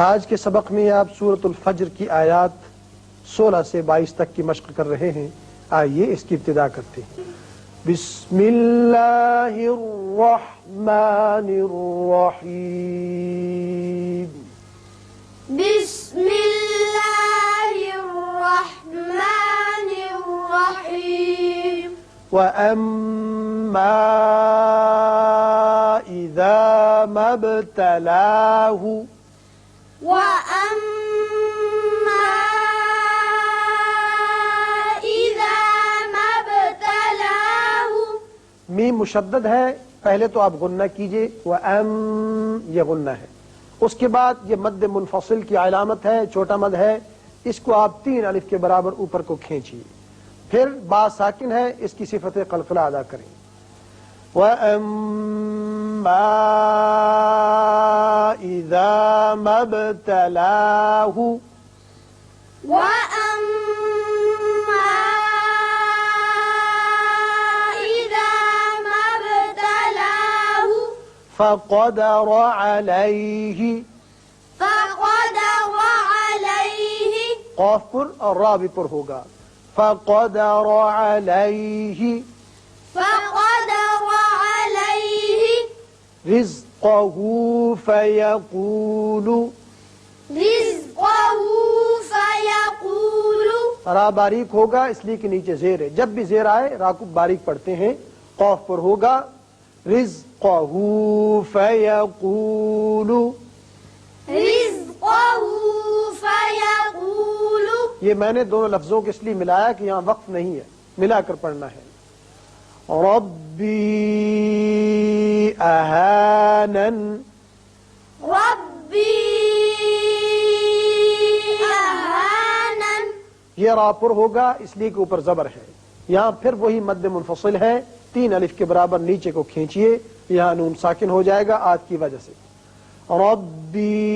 آج کے سبق میں آپ سورۃ الفجر کی آیات 16 سے 22 تک کی مشق کر رہے ہیں. آئیے اس کی ابتدا کرتے ہیں. بسم اللہ الرحمن الرحیم. بسم اللہ الرحمن الرحیم. وَأَمَّا إِذَا مَا ابْتَلَاهُ وَأَمَّا إِذَا مَا ابْتَلَاهُ. میم مشدد ہے، پہلے تو آپ غنہ کیجئے، یہ غنہ ہے. اس کے بعد یہ مد منفصل کی علامت ہے، چھوٹا مد ہے، اس کو آپ 3 الف کے برابر اوپر کو کھینچیے. پھر با ساکن ہے، اس کی صفت قلقلہ ادا کریں. وَأَمَّا إِذَا مَا ابْتَلَاهُ. وَأَمَّا إِذَا مَا ابْتَلَاهُ فَقَدَرَ عَلَيْهِ. فَقَدَرَ عَلَيْهِ. قاف پر اور را بھی پر ہوگا. فَقَدَرَ عَلَيْهِ فَقَدَرَ عَلَيْهِ رِزْقَهُ فَيَقُولُ. رِزْقَهُ فَيَقُولُ. را باریک ہوگا اس لیے کہ نیچے زیر ہے، جب بھی زیر آئے را کو باریک پڑھتے ہیں. قاف پر ہوگا رِزْقَهُ فَيَقُولُ. رِزْقَهُ فَيَقُولُ. یہ میں نے دونوں لفظوں کو اس لیے ملایا کہ یہاں وقف نہیں ہے، ملا کر پڑھنا ہے. ربی اہانن. رَبِّي أَهَانَنِ. یہ را پر ہوگا اس لیے کہ اوپر زبر ہے. یہاں پھر وہی مد منفصل ہے، 3 الف کے برابر نیچے کو کھینچیے، یہاں نون ساکن ہو جائے گا آج کی وجہ سے. ربی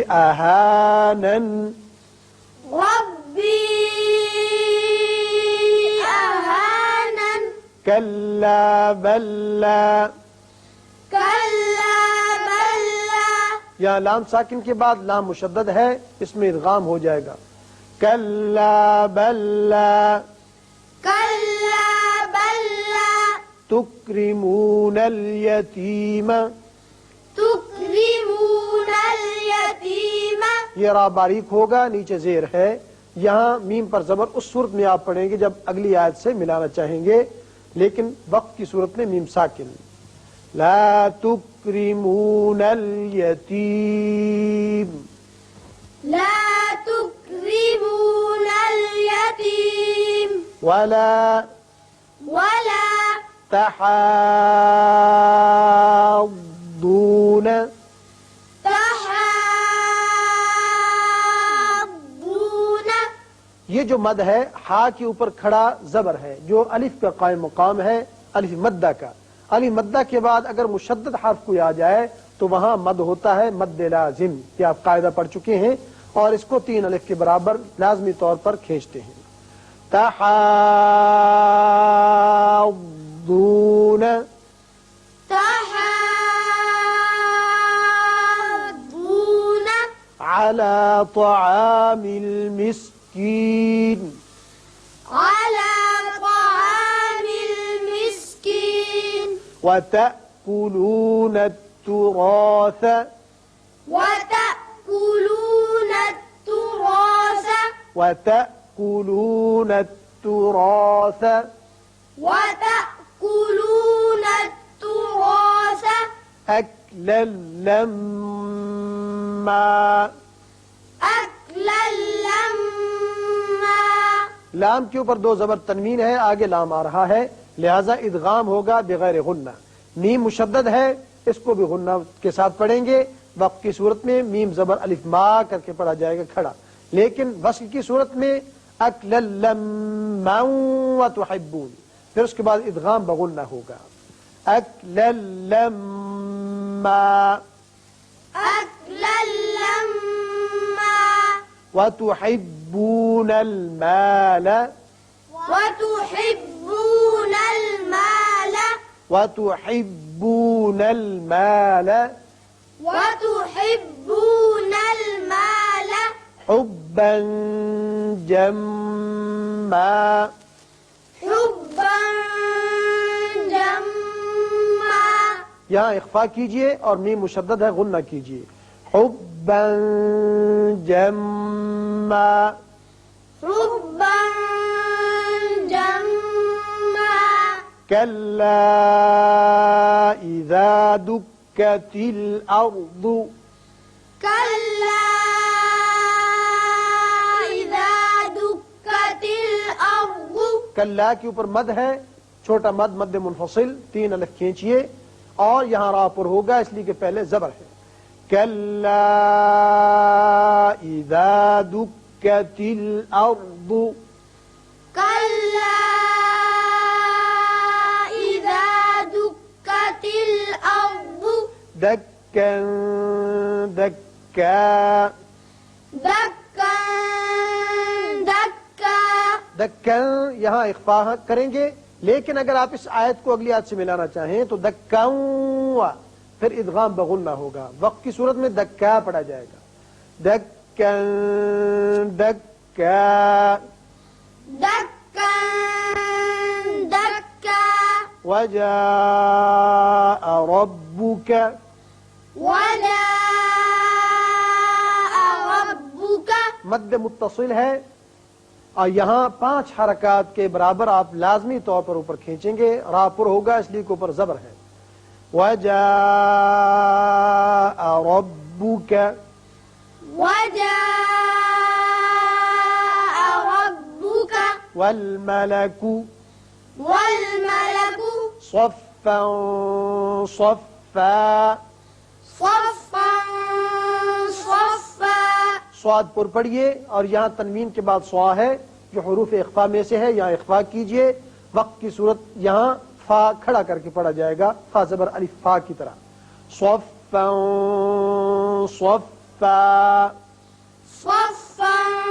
اہانن. رَبِّي أَهَانَنِ. کلا بلا. كَلَّا بَلَّا. یہاں لام ساکن کے بعد لام مشدد ہے، اس میں ادغام ہو جائے گا. کلا بلا كَلَّا بَلَّا. تکرمون الیتیم. تُكْرِمُونَ الْيَتِيمَ. یہ را باریک ہوگا، نیچے زیر ہے. یہاں میم پر زبر اس صورت میں آپ پڑھیں گے جب اگلی آیت سے ملانا چاہیں گے، لیکن وقت کی صورت میں میم ساکن. لا تکرمون الیتیم. لا تكرمون اليتيم. ولا ولا تحاضون. تحاضون. یہ جو مد ہے ہا کے اوپر کھڑا زبر ہے جو الف کا قائم مقام ہے، الف مدہ کا. الف مدہ کے بعد اگر مشدد حرف کوئی آ جائے تو وہاں مد ہوتا ہے مد لازم، یہ آپ قاعدہ پڑھ چکے ہیں، اور اس کو 3 الف کے برابر لازمی طور پر کھینچتے ہیں. تحاضون. تحاضون. على طعام المسكين. على طعام المسكين. وتأكلون التراث. وتأكلون التراث. وتأكلون التراث وتأكلون التراث أكلا لما. أكلا لما. لام کے اوپر 2 زبر تنوین ہے، آگے لام آ رہا ہے، لہذا ادغام ہوگا بغیر غنہ. میم مشدد ہے، اس کو بھی غنہ کے ساتھ پڑھیں گے. وقت کی صورت میں میم زبر الف ما کر کے پڑھا جائے گا کھڑا، لیکن وصل کی صورت میں اکلا لما وتحبون، پھر اس کے بعد ادغام بغنہ ہوگا. اکلا لما. أكلا لما. وتحبون المال. وتحبون المال. وتحبون المال وتحبون حبا جما حبا جما یہاں اخفا کیجئے اور میم مشدد ہے غنہ کیجئے حبا جما حبا جما كلا إذا دكت الأرض كلا إذا دكت الأرض کلا کے اوپر مد ہے چھوٹا مد مد منفصل 3 الف کھینچیے اور یہاں را پر ہوگا اس لیے کہ پہلے زبر ہے کلا اذا دکت الارض كلا إذا دكت الأرض دکا دکا دكا دكا دکا یہاں اخفا کریں گے لیکن اگر آپ اس آیت کو اگلی آیت سے ملانا چاہیں تو دکاؤں پھر ادغام بغنہ ہوگا وقت کی صورت میں دکا پڑھا جائے گا دکا دکا دكا دكا وجاء ربك وجاء ربك مد متصل ہے اور یہاں 5 حرکات کے برابر آپ لازمی طور پر اوپر کھینچیں گے را پر ہوگا اس لیے کہ اوپر زبر ہے وجاء ربك وجاء ربك والملك والملك صفا صفا صفا صفا صاد پر پڑھیے اور یہاں تنوین کے بعد صا ہے جو حروف اخفا میں سے ہے یہاں اخفا کیجئے وقت کی صورت یہاں فا کھڑا کر کے پڑھا جائے گا فا زبر الف فا کی طرح صفا صفا صفا